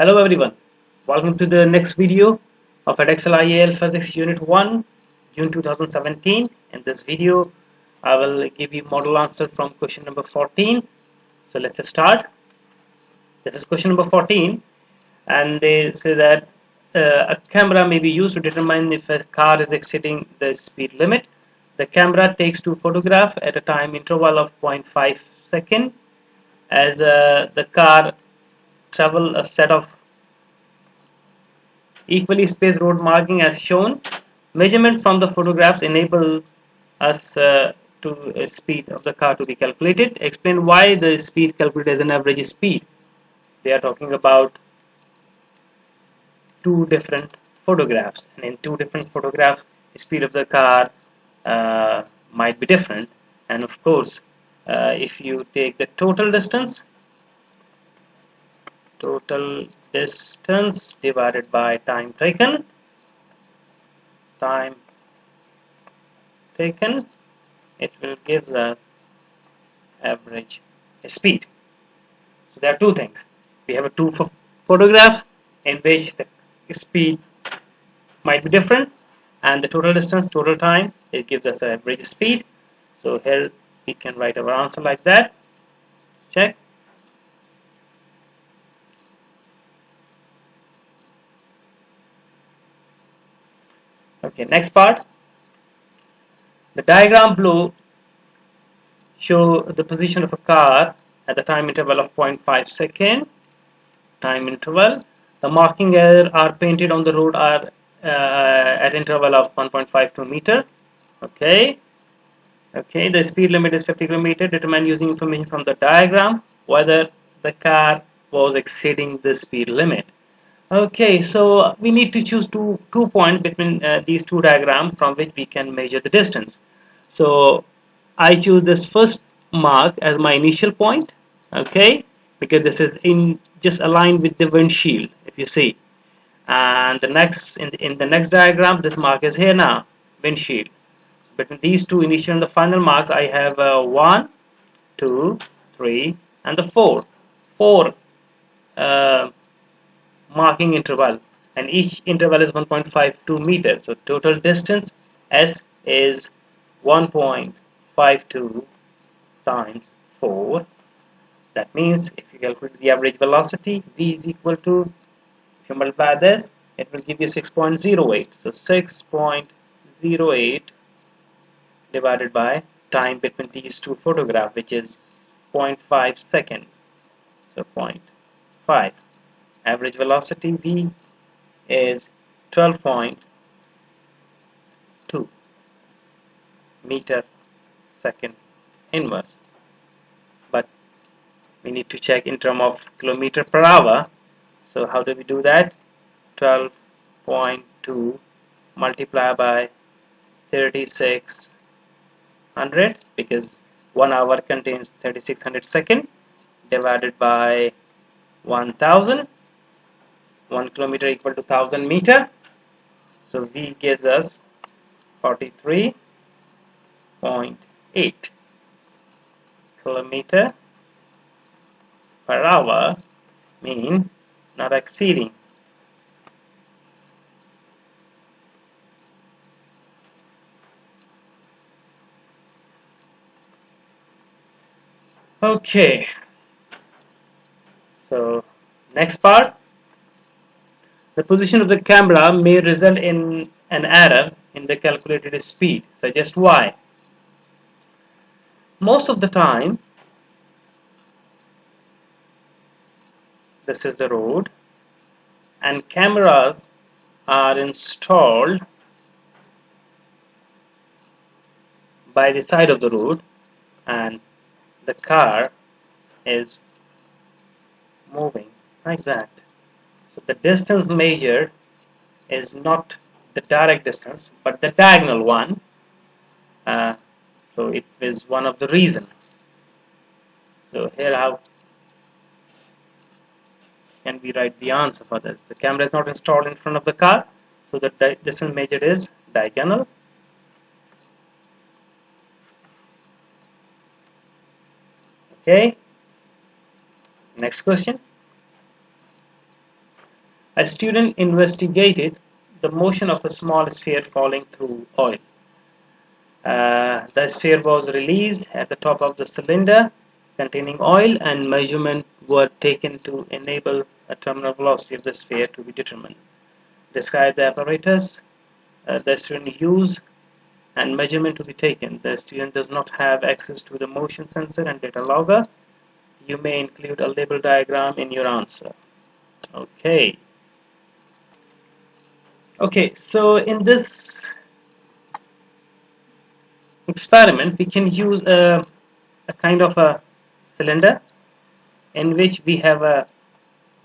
Hello everyone, welcome to the next video of Edexcel IAL Physics Unit 1, June 2017. In this video, I will give you model answer from question number 14. So let's start. This is question number 14, and they say that a camera may be used to determine if a car is exceeding the speed limit. The camera takes two photographs at a time interval of zero point 0.5 second as the car travel a set of equally spaced road marking as shown. Measurement from the photographs enables us to speed of the car to be calculated. Explain why the speed calculated as an average speed. They are talking about two different photographs, and in two different photographs, the speed of the car might be different. And of course, if you take the total distance divided by time taken, it will give us average speed. So there are two things. We have two photographs in which the speed might be different, and the total distance, total time, it gives us an average speed. So here we can write our answer like that. Check. Okay, next part. The diagram below show the position of a car at the time interval of 0.5 second time interval. The marking are painted on the road are at interval of 1.52 meter. Okay. Okay. The speed limit is 50 km. Determine using information from the diagram whether the car was exceeding the speed limit. Okay, so we need to choose two points between these two diagrams from which we can measure the distance. So I choose this first mark as my initial point, okay, because this is in just aligned with the windshield, if you see. And the next in the next diagram, this mark is here now, windshield. Between these two initial and the final marks, I have 1, 2, 3, and the 4. 4 uh, marking interval, and each interval is 1.52 meters. So total distance S is 1.52 times 4. That means if you calculate the average velocity, V is equal to, if you multiply this, it will give you 6.08. So 6.08 divided by time between these two photographs, which is 0.5 second. So 0.5. Average velocity V is 12.2 meter second inverse. But we need to check in terms of kilometer per hour. So how do we do that? 12.2 multiplied by 3600, because 1 hour contains 3600 seconds, divided by 1000. 1 kilometer equal to 1000 meter. So V gives us 43.8 kilometer per hour, mean not exceeding. Okay, so next part. The position of the camera may result in an error in the calculated speed. Suggest why. Most of the time, this is the road, and cameras are installed by the side of the road, and the car is moving like that. So the distance measured is not the direct distance, but the diagonal one. So it is one of the reason. So here how can we write the answer for this? The camera is not installed in front of the car, so the distance measured is diagonal. Okay. Next question. A student investigated the motion of a small sphere falling through oil. The sphere was released at the top of the cylinder containing oil, and measurements were taken to enable a terminal velocity of the sphere to be determined. Describe the apparatus the student used and measurement to be taken. The student does not have access to the motion sensor and data logger. You may include a label diagram in your answer. Okay. Okay, so in this experiment, we can use a kind of a cylinder in which we have a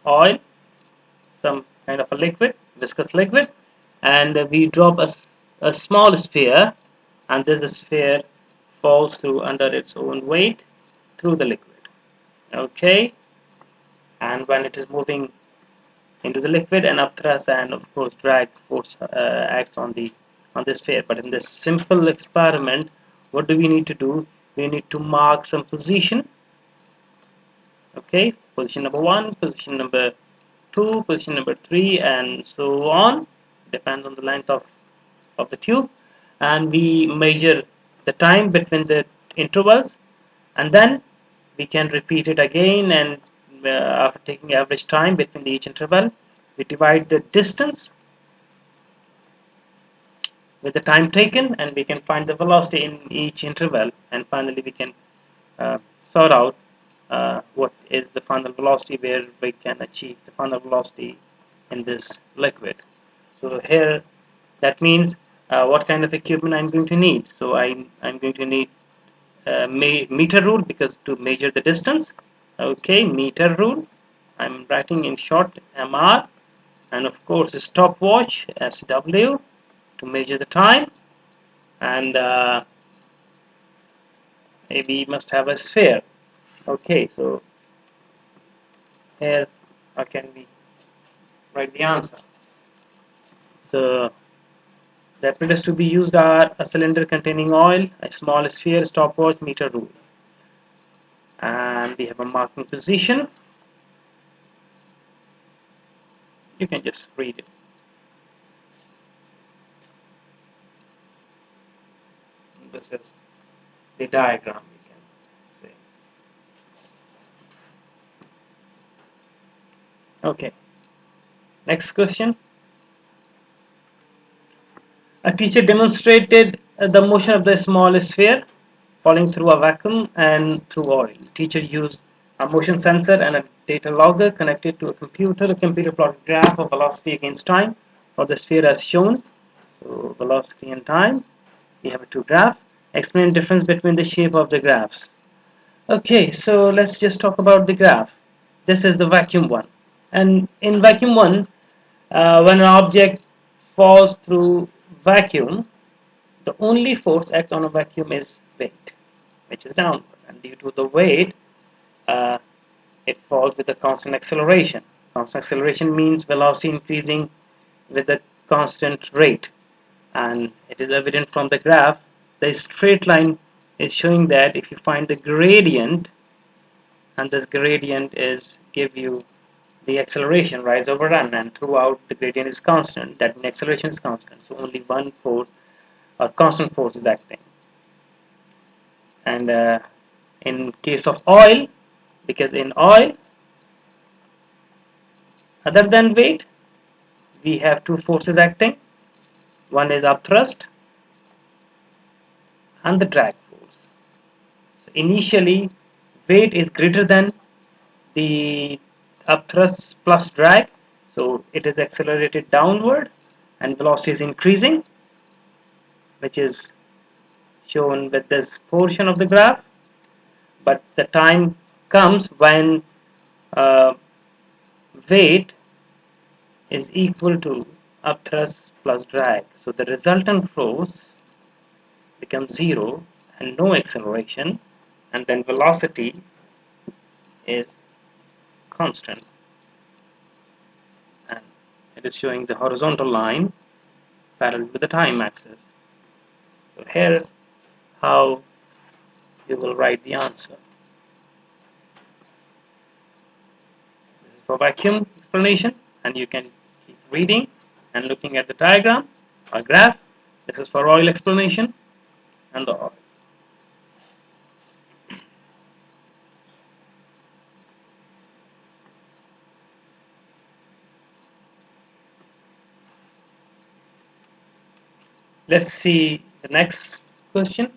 oil, some kind of a liquid, viscous liquid, and we drop a small sphere, and this sphere falls through under its own weight through the liquid. Okay, and when it is moving into the liquid, and upthrust and of course drag force acts on the sphere. But in this simple experiment, what do we need to do? We need to mark some position. Okay, position number 1, position number 2, position number 3, and so on. Depends on the length of the tube, and we measure the time between the intervals, and then we can repeat it again, and after taking average time between each interval, we divide the distance with the time taken, and we can find the velocity in each interval, and finally we can sort out what is the final velocity, where we can achieve the final velocity in this liquid. So here, that means what kind of equipment I'm going to need. So I'm going to need meter rule, because to measure the distance. Okay, meter rule. I'm writing in short MR, and of course a stopwatch SW to measure the time, and we must have a sphere. Okay, so here how can we write the answer? So the apparatus to be used are a cylinder containing oil, a small sphere, stopwatch, meter rule, and we have a marking position. You can just read it. This is the diagram, you can say. Okay, next question. A teacher demonstrated the motion of the small sphere falling through a vacuum and through oil. The teacher used a motion sensor and a data logger connected to a computer. The computer plotted a graph of velocity against time for the sphere as shown. So velocity and time. We have a two graph. Explain the difference between the shape of the graphs. Okay, so let's just talk about the graph. This is the vacuum one. And in vacuum one, when an object falls through vacuum, the only force acts on a vacuum is weight, which is downward. And due to the weight, it falls with a constant acceleration. Constant acceleration means velocity increasing with a constant rate. And it is evident from the graph. The straight line is showing that if you find the gradient, and this gradient is give you the acceleration, rise over run, and throughout the gradient is constant, that means acceleration is constant. So only one force, or constant force, is acting. And in case of oil, because in oil, other than weight, we have two forces acting. One is upthrust and the drag force. So initially, weight is greater than the upthrust plus drag, so it is accelerated downward, and velocity is increasing, which is shown with this portion of the graph. But the time comes when weight is equal to upthrust plus drag, so the resultant force becomes zero and no acceleration, and then velocity is constant, and it is showing the horizontal line parallel with the time axis. So here how you will write the answer. This is for vacuum explanation, and you can reading and looking at the diagram or graph. This is for oil explanation and the oil. Let's see the next question.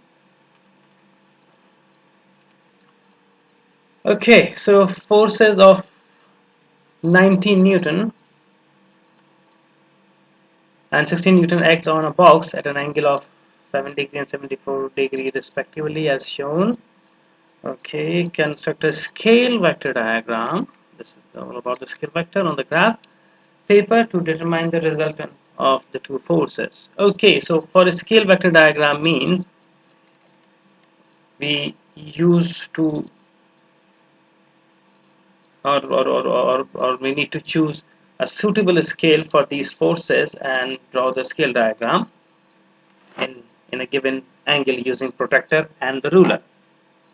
Okay, so forces of 19 Newton and 16 Newton acts on a box at an angle of 7 degree and 74 degree respectively as shown. Okay, construct a scale vector diagram. This is all about the scale vector on the graph paper to determine the resultant of the two forces. Okay, so for a scale vector diagram means we use to or we need to choose a suitable scale for these forces and draw the scale diagram in a given angle using protractor and the ruler.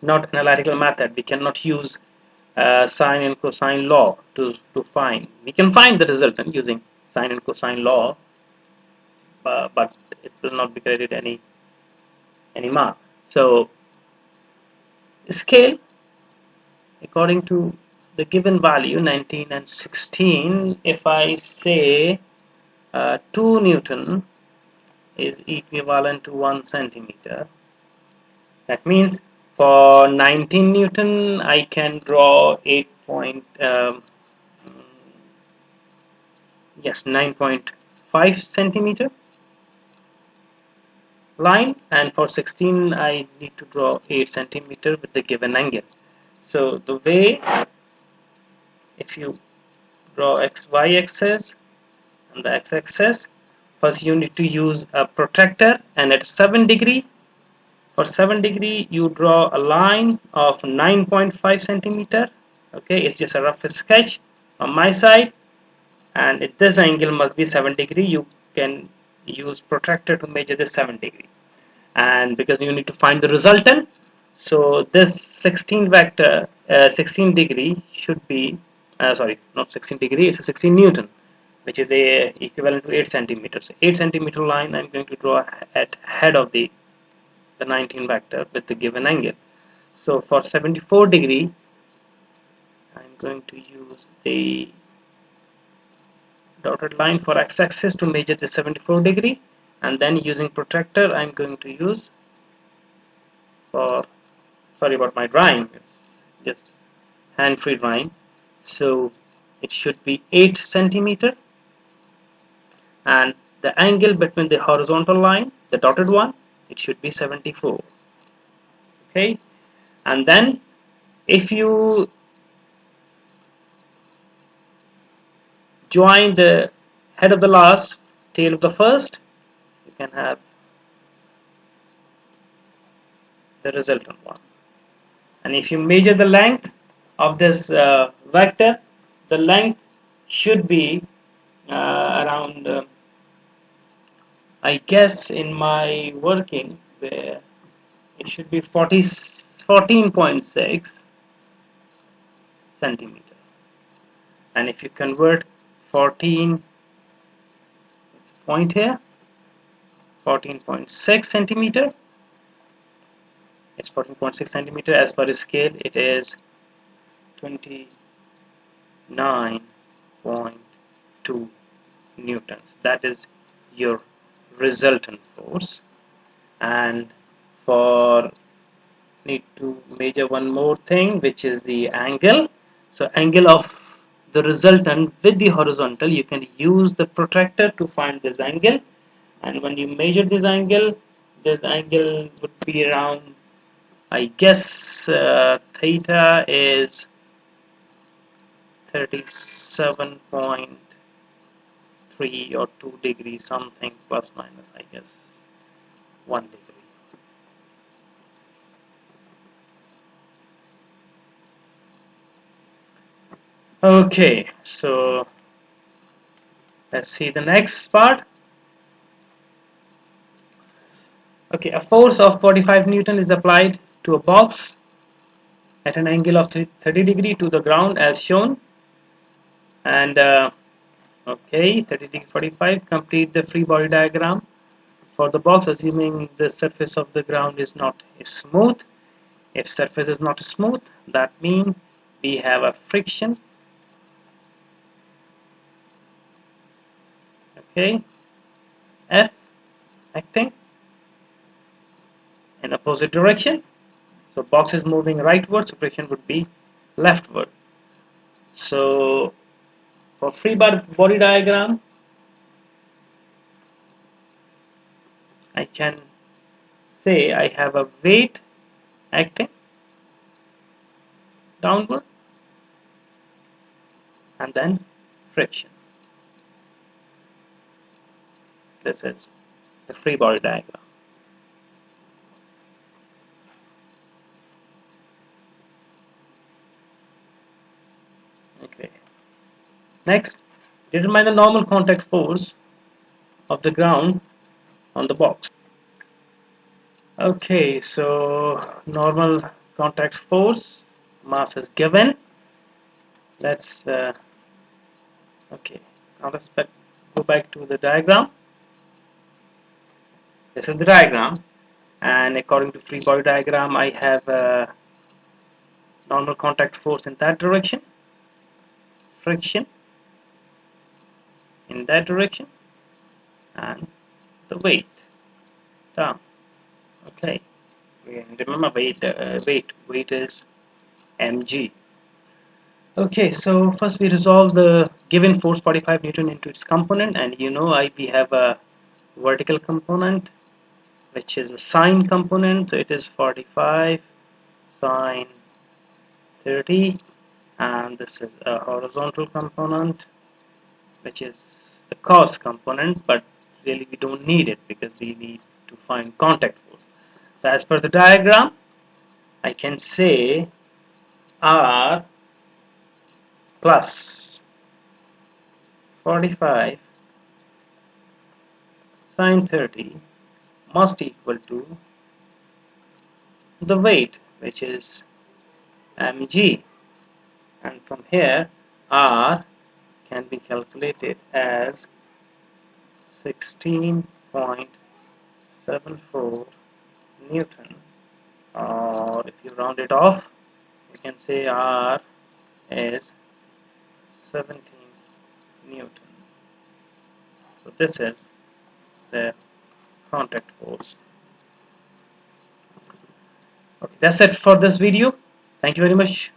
Not analytical method. We cannot use sine and cosine law to find. We can find the resultant using sine and cosine law, but it will not be credited any mark. So scale according to the given value 19 and 16. If I say 2 Newton is equivalent to 1 centimeter, that means for 19 Newton I can draw 9.5 centimeter line, and for 16 I need to draw 8 centimeter with the given angle. So the way, if you draw XY axis and the X axis, first you need to use a protractor, and at 7 degree, for 7 degree you draw a line of 9.5 centimeter. Okay, it's just a rough sketch on my side, and at this angle must be 7 degree. You can use protractor to measure this 7 degree, and because you need to find the resultant, so this 16 vector 16 degree should be sorry, not 16 degree, it's a 16 Newton, which is a equivalent to 8 centimeters. 8 centimeter line I'm going to draw at head of the 19 vector with the given angle. So for 74 degree I'm going to use the dotted line for x-axis to measure the 74 degree, and then using protractor I'm going to use for, sorry about my drawing, it's just hand-free drawing, so it should be 8 centimeter, and the angle between the horizontal line, the dotted one, it should be 74. Okay, and then if you join the head of the last, tail of the first, you can have the resultant one. And if you measure the length of this vector, the length should be around I guess in my working where it should be 14.6 centimeter, and if you convert 14 point here 14.6 centimeter, it's 14.6 centimeter. As per the scale it is 29.2 newtons. That is your resultant force. And for need to measure one more thing, which is the angle. So angle of the resultant with the horizontal, you can use the protractor to find this angle, and when you measure this angle would be around, I guess theta is 37.3 or 2 degrees, something plus minus, I guess 1 degree. Okay, so let's see the next part. Okay, a force of 45 Newton is applied to a box at an angle of 30 degree to the ground as shown, and Okay, 30 degree 45. Complete the free body diagram for the box, assuming the surface of the ground is not smooth. If surface is not smooth, that means we have a friction. Okay, F acting in opposite direction. So box is moving rightward, so friction would be leftward. So for free body diagram, I can say I have a weight acting downward and then friction. This is the free body diagram. Okay. Next, determine the normal contact force of the ground on the box. Okay, so normal contact force, mass is given. Let's okay. Now let's go back to the diagram. This is the diagram, and according to free body diagram, I have normal contact force in that direction, friction in that direction, and the weight down. Okay, remember weight is mg. Okay, so first we resolve the given force 45 Newton into its component, and we have a vertical component which is a sine component, so it is 45 sine 30, and this is a horizontal component which is the cos component, but really we don't need it because we need to find contact force. So as per the diagram, I can say R plus 45 sine 30 must equal to the weight, which is mg, and from here R can be calculated as 16.74 Newton, or if you round it off, you can say R is 17 Newton. So this is the contact force. Okay, that's it for this video. Thank you very much.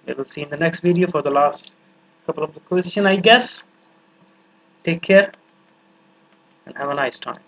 We will see in the next video for the last couple of the question, I guess. Take care and have a nice time.